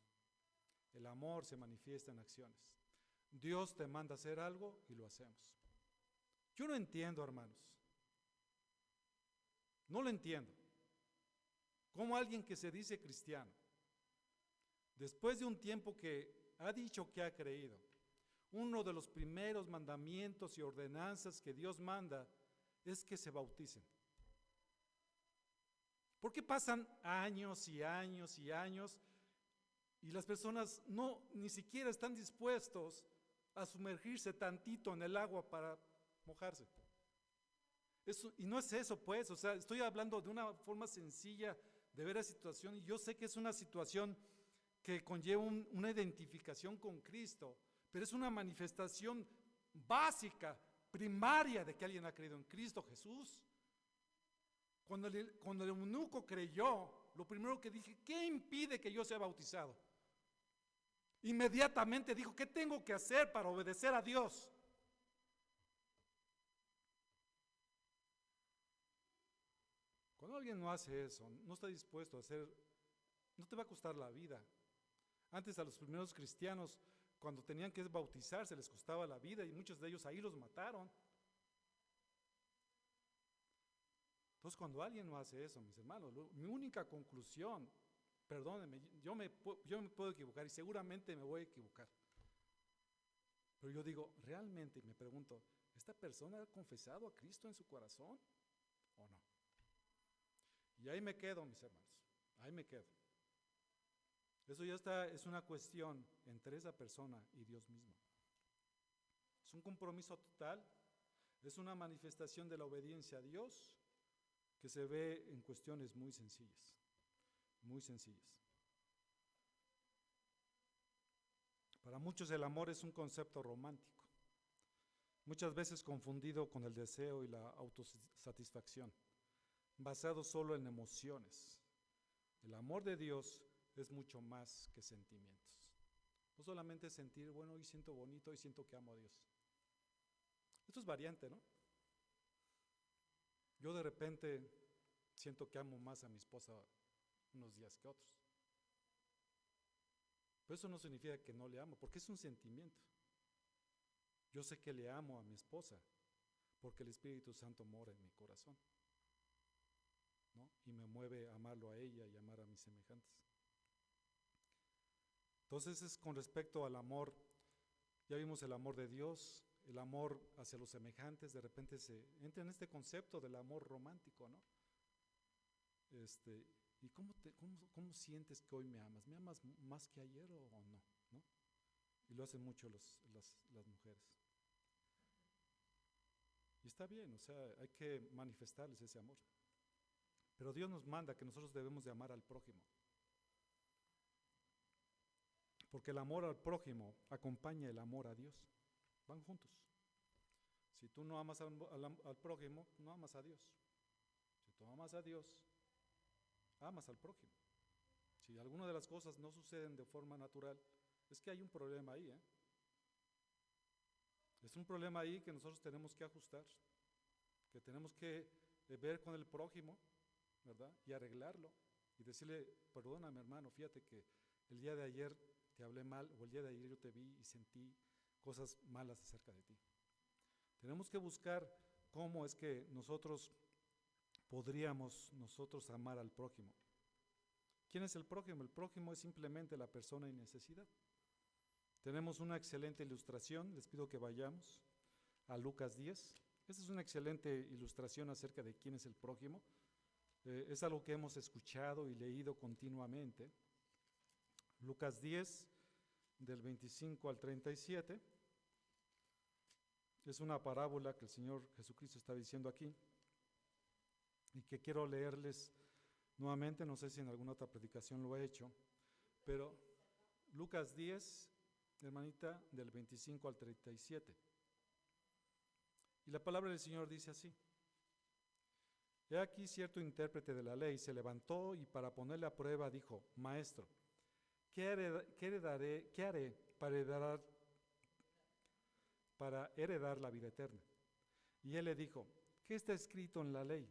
El amor se manifiesta en acciones. Dios te manda a hacer algo y lo hacemos. Yo no entiendo, hermanos, no lo entiendo. ¿Cómo alguien que se dice cristiano, después de un tiempo que ha dicho que ha creído, uno de los primeros mandamientos y ordenanzas que Dios manda es que se bauticen? ¿Por qué pasan años y años y años y las personas ni siquiera están dispuestos a sumergirse tantito en el agua para mojarse? Y no es eso, pues, estoy hablando de una forma sencilla de ver la situación, y yo sé que es una situación que conlleva una identificación con Cristo, pero es una manifestación básica, primaria de que alguien ha creído en Cristo Jesús. Cuando el eunuco creyó, lo primero que dije, ¿qué impide que yo sea bautizado? Inmediatamente dijo, ¿qué tengo que hacer para obedecer a Dios? Cuando alguien no hace eso, no está dispuesto a hacer, no te va a costar la vida. Antes a los primeros cristianos, cuando tenían que bautizarse, les costaba la vida y muchos de ellos ahí los mataron. Entonces, cuando alguien no hace eso, mis hermanos, mi única conclusión, perdónenme, yo me puedo equivocar y seguramente me voy a equivocar. Pero yo digo, realmente me pregunto, ¿esta persona ha confesado a Cristo en su corazón o no? Y ahí me quedo, mis hermanos, ahí me quedo. Eso ya es una cuestión entre esa persona y Dios mismo. Es un compromiso total, es una manifestación de la obediencia a Dios que se ve en cuestiones muy sencillas, muy sencillas. Para muchos el amor es un concepto romántico, muchas veces confundido con el deseo y la autosatisfacción, basado solo en emociones. El amor de Dios es mucho más que sentimientos. No solamente sentir, bueno, hoy siento bonito, hoy siento que amo a Dios. Esto es variante, ¿no? Yo de repente siento que amo más a mi esposa unos días que otros. Pero eso no significa que no le amo, porque es un sentimiento. Yo sé que le amo a mi esposa, porque el Espíritu Santo mora en mi corazón, ¿no? Y me mueve a amarlo a ella y amar a mis semejantes. Entonces es con respecto al amor, ya vimos el amor de Dios, el amor hacia los semejantes, de repente se entra en este concepto del amor romántico, ¿no? ¿Y cómo sientes que hoy me amas? ¿Me amas más que ayer o no? ¿No? Y lo hacen mucho las mujeres. Y está bien, hay que manifestarles ese amor. Pero Dios nos manda que nosotros debemos de amar al prójimo. Porque el amor al prójimo acompaña el amor a Dios. Van juntos. Si tú no amas al prójimo, no amas a Dios. Si tú amas a Dios, amas al prójimo. Si alguna de las cosas no suceden de forma natural, es que hay un problema ahí, ¿eh? Es un problema ahí que nosotros tenemos que ajustar, que tenemos que ver con el prójimo, ¿verdad? Y arreglarlo y decirle, perdóname hermano, fíjate que el día de ayer te hablé mal, o el día de ayer yo te vi y sentí cosas malas acerca de ti. Tenemos que buscar cómo es que nosotros podríamos amar al prójimo. ¿Quién es el prójimo? El prójimo es simplemente la persona en necesidad. Tenemos una excelente ilustración, les pido que vayamos a Lucas 10. Esta es una excelente ilustración acerca de quién es el prójimo. Es algo que hemos escuchado y leído continuamente. Lucas 10, del 25 al 37. Es una parábola que el Señor Jesucristo está diciendo aquí y que quiero leerles nuevamente. No sé si en alguna otra predicación lo he hecho, pero Lucas 10, hermanita, del 25 al 37. Y la palabra del Señor dice así: He aquí cierto intérprete de la ley se levantó y para ponerle a prueba dijo: Maestro, ¿qué haré para heredar la vida eterna? Y él le dijo: ¿qué está escrito en la ley?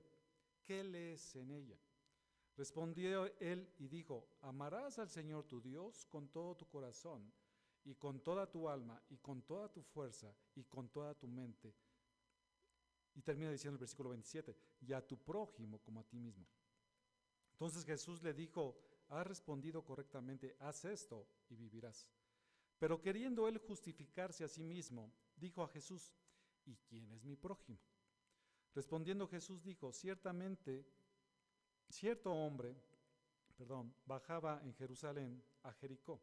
¿Qué lees en ella? Respondió él y dijo: amarás al Señor tu Dios con todo tu corazón, y con toda tu alma, y con toda tu fuerza, y con toda tu mente. Y termina diciendo el versículo 27, y a tu prójimo como a ti mismo. Entonces Jesús le dijo: has respondido correctamente, haz esto y vivirás. Pero queriendo él justificarse a sí mismo, dijo a Jesús: ¿y quién es mi prójimo? Respondiendo Jesús dijo: ciertamente, cierto hombre, bajaba en Jerusalén a Jericó,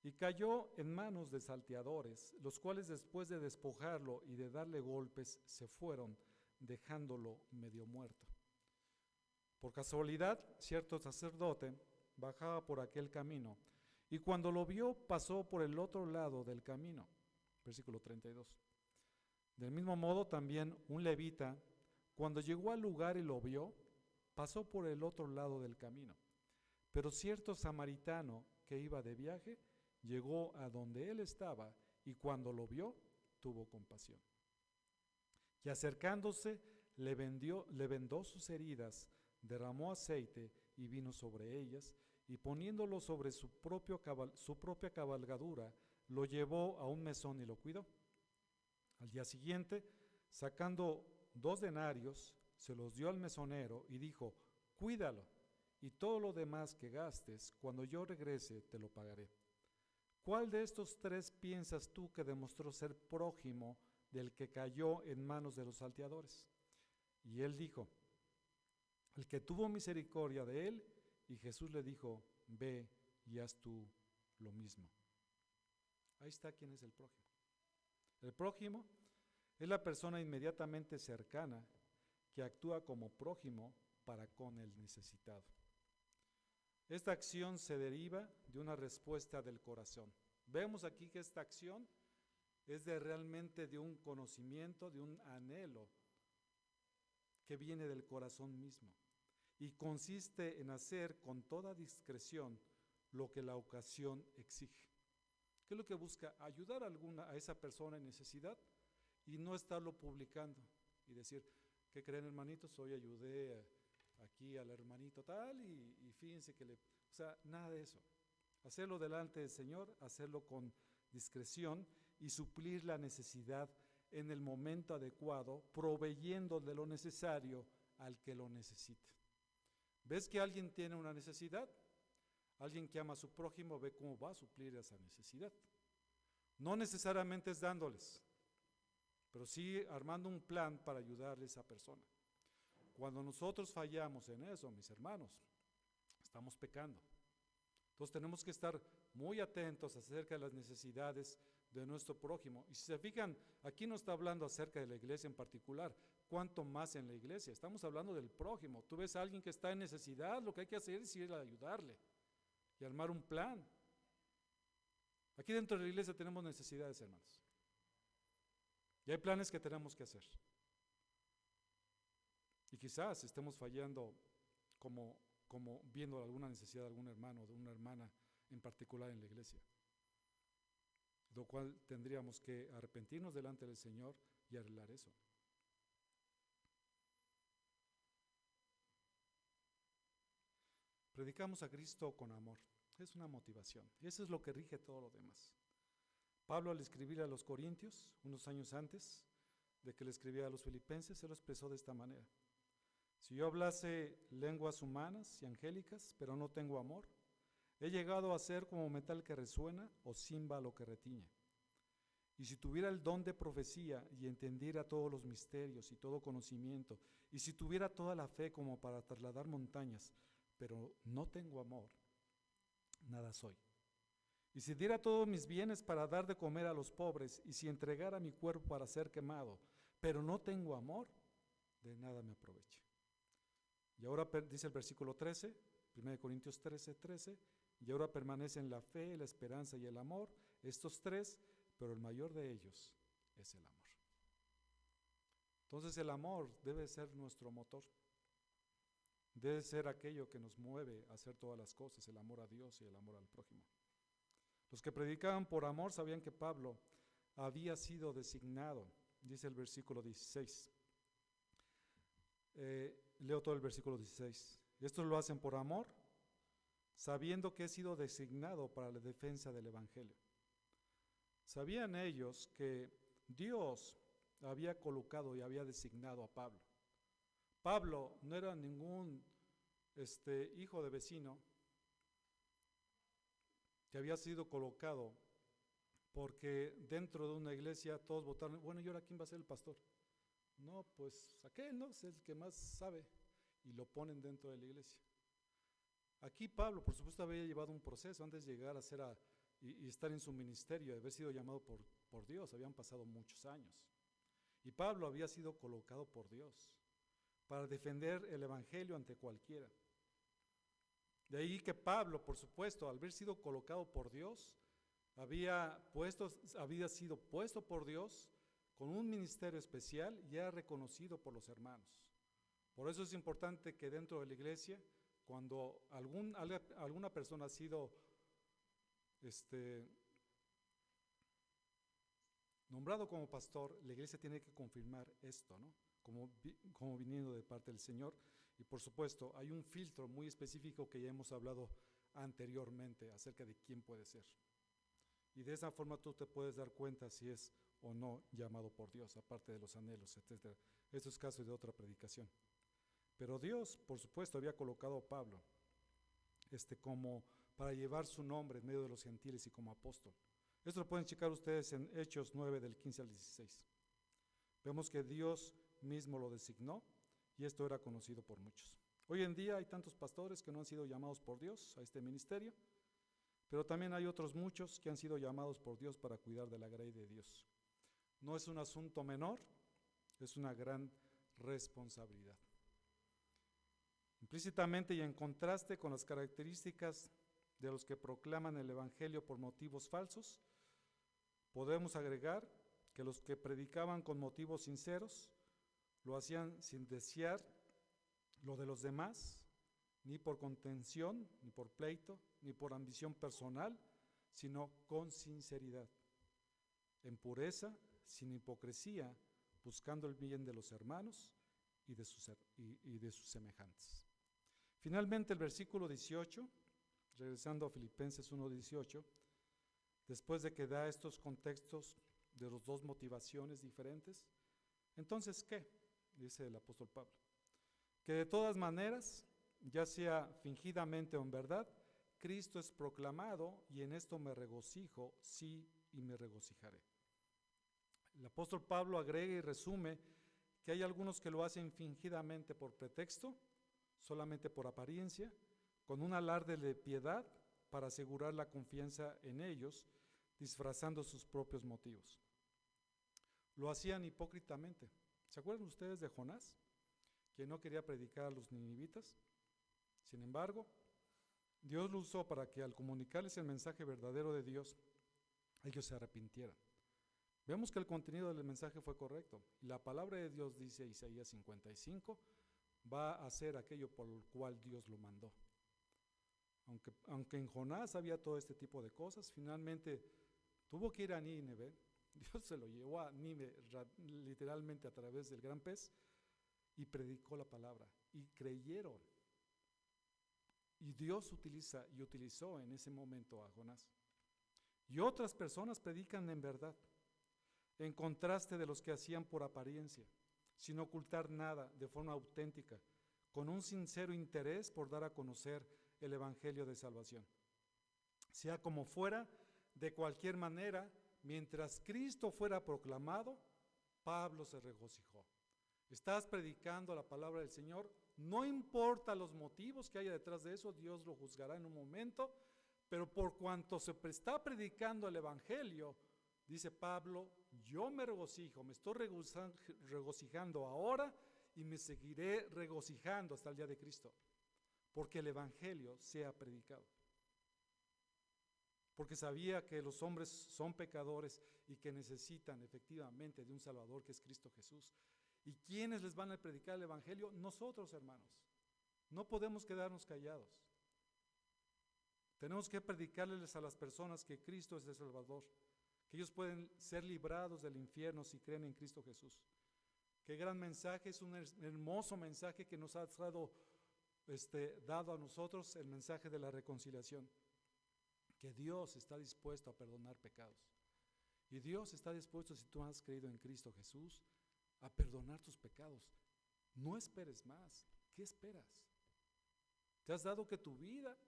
y cayó en manos de salteadores, los cuales después de despojarlo y de darle golpes, se fueron, dejándolo medio muerto. Por casualidad, cierto sacerdote bajaba por aquel camino, y cuando lo vio, pasó por el otro lado del camino. Versículo 32. Del mismo modo, también un levita, cuando llegó al lugar y lo vio, pasó por el otro lado del camino. Pero cierto samaritano que iba de viaje, llegó a donde él estaba, y cuando lo vio, tuvo compasión. Y acercándose, le vendó sus heridas, derramó aceite y vino sobre ellas, y poniéndolo sobre su propia cabalgadura, lo llevó a un mesón y lo cuidó. Al día siguiente, sacando 2 denarios, se los dio al mesonero y dijo: cuídalo, y todo lo demás que gastes, cuando yo regrese, te lo pagaré. ¿Cuál de estos 3 piensas tú que demostró ser prójimo del que cayó en manos de los salteadores? Y él dijo: el que tuvo misericordia de él. Y Jesús le dijo: ve y haz tú lo mismo. Ahí está quién es el prójimo. El prójimo es la persona inmediatamente cercana que actúa como prójimo para con el necesitado. Esta acción se deriva de una respuesta del corazón. Vemos aquí que esta acción es realmente de un conocimiento, de un anhelo que viene del corazón mismo, y consiste en hacer con toda discreción lo que la ocasión exige. ¿Qué es lo que busca? Ayudar a esa persona en necesidad, y no estarlo publicando y decir: ¿qué creen, hermanitos? Hoy ayudé aquí al hermanito tal y fíjense que o sea, nada de eso. Hacerlo delante del Señor, hacerlo con discreción y suplir la necesidad en el momento adecuado, proveyendo de lo necesario al que lo necesita. ¿Ves que alguien tiene una necesidad? Alguien que ama a su prójimo ve cómo va a suplir esa necesidad. No necesariamente es dándoles, pero sí armando un plan para ayudarle a esa persona. Cuando nosotros fallamos en eso, mis hermanos, estamos pecando. Entonces tenemos que estar muy atentos acerca de las necesidades de nuestro prójimo. Y si se fijan, aquí no está hablando acerca de la iglesia en particular, cuánto más en la iglesia. Estamos hablando del prójimo. Tú ves a alguien que está en necesidad, lo que hay que hacer es ir a ayudarle y armar un plan. Aquí dentro de la iglesia tenemos necesidades, hermanos. Y hay planes que tenemos que hacer. Y quizás estemos fallando como viendo alguna necesidad de algún hermano o de una hermana en particular en la iglesia. lo cual tendríamos que arrepentirnos delante del Señor y arreglar eso. Predicamos a Cristo con amor, es una motivación, y eso es lo que rige todo lo demás. Pablo, al escribir a los Corintios, unos años antes de que le escribiera a los Filipenses, se lo expresó de esta manera: si yo hablase lenguas humanas y angélicas, pero no tengo amor, he llegado a ser como metal que resuena o címbalo que retiñe. Y si tuviera el don de profecía y entendiera todos los misterios y todo conocimiento, y si tuviera toda la fe como para trasladar montañas, pero no tengo amor, nada soy. Y si diera todos mis bienes para dar de comer a los pobres, y si entregara mi cuerpo para ser quemado, pero no tengo amor, de nada me aproveche. Y ahora dice el versículo 13, 1 Corintios 13, y ahora permanecen la fe, la esperanza y el amor, estos tres, pero el mayor de ellos es el amor. Entonces el amor debe ser nuestro motor. Debe ser aquello que nos mueve a hacer todas las cosas, el amor a Dios y el amor al prójimo. Los que predicaban por amor sabían que Pablo había sido designado, dice el versículo 16. Leo todo el versículo 16. Estos lo hacen por amor, sabiendo que he sido designado para la defensa del Evangelio. Sabían ellos que Dios había colocado y había designado a Pablo. Pablo no era ningún hijo de vecino que había sido colocado porque dentro de una iglesia todos votaron, bueno, ¿y ahora quién va a ser el pastor? No, pues aquel, ¿no? Es el que más sabe, y lo ponen dentro de la iglesia. Aquí Pablo, por supuesto, había llevado un proceso antes de llegar a ser y estar en su ministerio, de haber sido llamado por Dios. Habían pasado muchos años. Y Pablo había sido colocado por Dios para defender el Evangelio ante cualquiera. De ahí que Pablo, por supuesto, al haber sido colocado por Dios, había sido puesto por Dios con un ministerio especial y era reconocido por los hermanos. Por eso es importante que dentro de la iglesia, cuando alguna persona ha sido nombrado como pastor, la iglesia tiene que confirmar esto, ¿no? Como viniendo de parte del Señor. Y por supuesto, hay un filtro muy específico que ya hemos hablado anteriormente acerca de quién puede ser. Y de esa forma tú te puedes dar cuenta si es o no llamado por Dios, aparte de los anhelos, etc. Esto es caso de otra predicación. Pero Dios, por supuesto, había colocado a Pablo como para llevar su nombre en medio de los gentiles y como apóstol. Esto lo pueden checar ustedes en Hechos 9, del 15 al 16. Vemos que Dios mismo lo designó y esto era conocido por muchos. Hoy en día hay tantos pastores que no han sido llamados por Dios a este ministerio, pero también hay otros muchos que han sido llamados por Dios para cuidar de la grey de Dios. No es un asunto menor, es una gran responsabilidad. Implícitamente y en contraste con las características de los que proclaman el Evangelio por motivos falsos, podemos agregar que los que predicaban con motivos sinceros lo hacían sin desear lo de los demás, ni por contención, ni por pleito, ni por ambición personal, sino con sinceridad, en pureza, sin hipocresía, buscando el bien de los hermanos y de sus semejantes. Finalmente, el versículo 18, regresando a Filipenses 1:18, después de que da estos contextos de las dos motivaciones diferentes, entonces, ¿qué? Dice el apóstol Pablo, que de todas maneras, ya sea fingidamente o en verdad, Cristo es proclamado y en esto me regocijo, sí, y me regocijaré. El apóstol Pablo agrega y resume que hay algunos que lo hacen fingidamente por pretexto, solamente por apariencia, con un alarde de piedad para asegurar la confianza en ellos, disfrazando sus propios motivos. Lo hacían hipócritamente. ¿Se acuerdan ustedes de Jonás, que no quería predicar a los ninivitas? Sin embargo, Dios lo usó para que al comunicarles el mensaje verdadero de Dios, ellos se arrepintieran. Vemos que el contenido del mensaje fue correcto. La palabra de Dios, dice Isaías 55, va a hacer aquello por lo cual Dios lo mandó. Aunque en Jonás había todo este tipo de cosas, finalmente Tuvo que ir a Nínive, Dios se lo llevó a Nínive literalmente a través del gran pez y predicó la palabra y creyeron. Y Dios utilizó en ese momento a Jonás. Y otras personas predican en verdad, en contraste de los que hacían por apariencia, sin ocultar nada, de forma auténtica, con un sincero interés por dar a conocer el evangelio de salvación. Sea como fuera, de cualquier manera, mientras Cristo fuera proclamado, Pablo se regocijó. Estás predicando la palabra del Señor, no importa los motivos que haya detrás de eso, Dios lo juzgará en un momento, pero por cuanto se está predicando el evangelio, dice Pablo, yo me regocijo, me estoy regocijando ahora y me seguiré regocijando hasta el día de Cristo, porque el evangelio sea predicado. Porque sabía que los hombres son pecadores y que necesitan efectivamente de un Salvador que es Cristo Jesús. ¿Y quiénes les van a predicar el evangelio? Nosotros, hermanos. No podemos quedarnos callados. Tenemos que predicarles a las personas que Cristo es el Salvador, que ellos pueden ser librados del infierno si creen en Cristo Jesús. Qué gran mensaje, es un hermoso mensaje que nos ha dado a nosotros, el mensaje de la reconciliación, que Dios está dispuesto a perdonar pecados. Y Dios está dispuesto, si tú has creído en Cristo Jesús, a perdonar tus pecados. No esperes más. ¿Qué esperas? ¿Te has dado que tu vida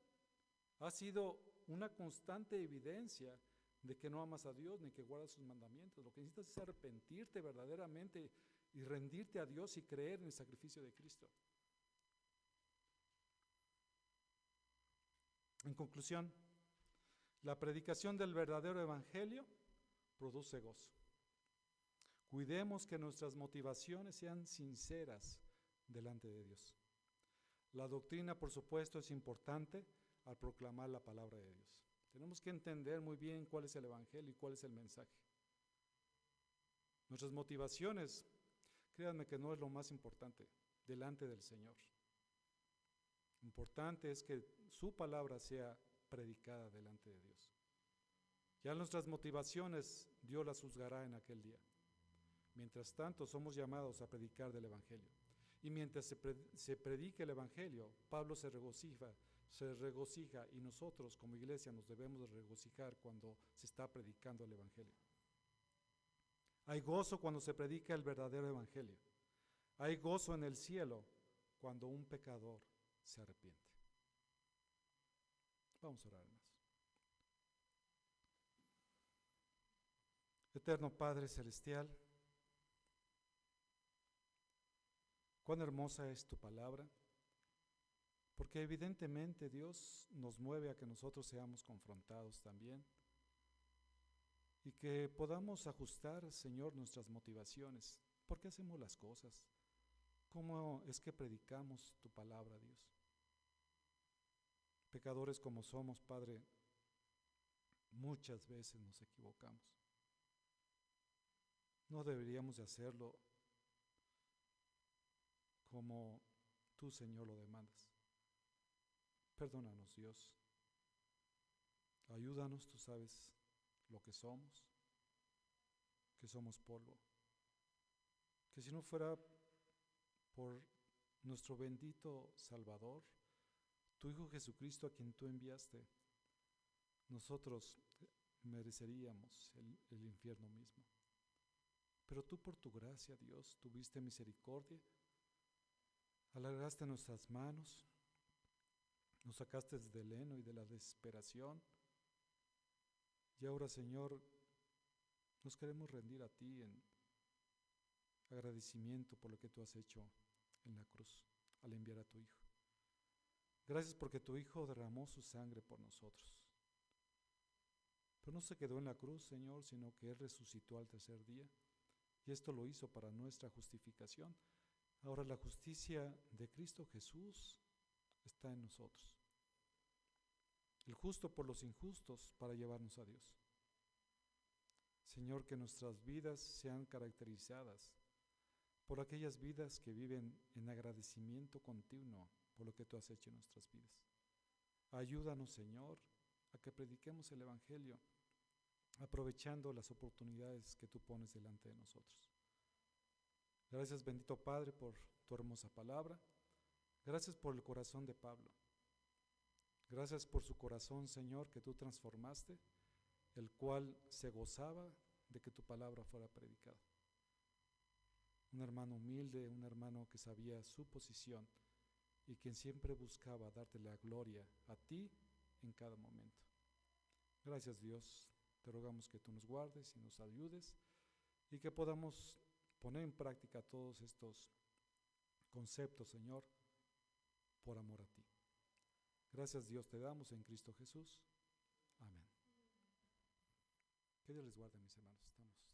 ha sido una constante evidencia de que no amas a Dios ni que guardas sus mandamientos? Lo que necesitas es arrepentirte verdaderamente y rendirte a Dios y creer en el sacrificio de Cristo. En conclusión, la predicación del verdadero evangelio produce gozo. Cuidemos que nuestras motivaciones sean sinceras delante de Dios. La doctrina, por supuesto, es importante al proclamar la palabra de Dios. Tenemos que entender muy bien cuál es el evangelio y cuál es el mensaje. Nuestras motivaciones, créanme que no es lo más importante delante del Señor. Importante es que su palabra sea predicada delante de Dios. Ya nuestras motivaciones Dios las juzgará en aquel día. Mientras tanto, somos llamados a predicar del evangelio. Y mientras se predique el evangelio, Pablo se regocija y nosotros como iglesia nos debemos de regocijar cuando se está predicando el evangelio. Hay gozo cuando se predica el verdadero evangelio. Hay gozo en el cielo cuando un pecador se arrepiente. Vamos a orar más. Eterno Padre Celestial, cuán hermosa es tu palabra, porque evidentemente Dios nos mueve a que nosotros seamos confrontados también y que podamos ajustar, Señor, nuestras motivaciones. ¿Por qué hacemos las cosas? ¿Cómo es que predicamos tu palabra, Dios? Pecadores como somos, Padre, muchas veces nos equivocamos. No deberíamos de hacerlo como tú, Señor, lo demandas. Perdónanos, Dios. Ayúdanos, tú sabes lo que somos polvo. Que si no fuera por nuestro bendito Salvador, tu Hijo Jesucristo, a quien tú enviaste, nosotros mereceríamos el infierno mismo. Pero tú, por tu gracia, Dios, tuviste misericordia, alargaste nuestras manos, nos sacaste del heno y de la desesperación, y ahora, Señor, nos queremos rendir a ti en agradecimiento por lo que tú has hecho en la cruz al enviar a tu Hijo. Gracias porque tu Hijo derramó su sangre por nosotros. Pero no se quedó en la cruz, Señor, sino que Él resucitó al tercer día. Y esto lo hizo para nuestra justificación. Ahora la justicia de Cristo Jesús está en nosotros. El justo por los injustos para llevarnos a Dios. Señor, que nuestras vidas sean caracterizadas por aquellas vidas que viven en agradecimiento continuo por lo que tú has hecho en nuestras vidas. Ayúdanos, Señor, a que prediquemos el evangelio aprovechando las oportunidades que tú pones delante de nosotros. Gracias, bendito Padre, por tu hermosa palabra. Gracias por el corazón de Pablo. Gracias por su corazón, Señor, que tú transformaste, el cual se gozaba de que tu palabra fuera predicada. Un hermano humilde, un hermano que sabía su posición y quien siempre buscaba darte la gloria a ti en cada momento. Gracias, Dios. Te rogamos que tú nos guardes y nos ayudes y que podamos poner en práctica todos estos conceptos, Señor, por amor a ti. Gracias, Dios, te damos en Cristo Jesús. Amén. Que Dios les guarde, mis hermanos. Estamos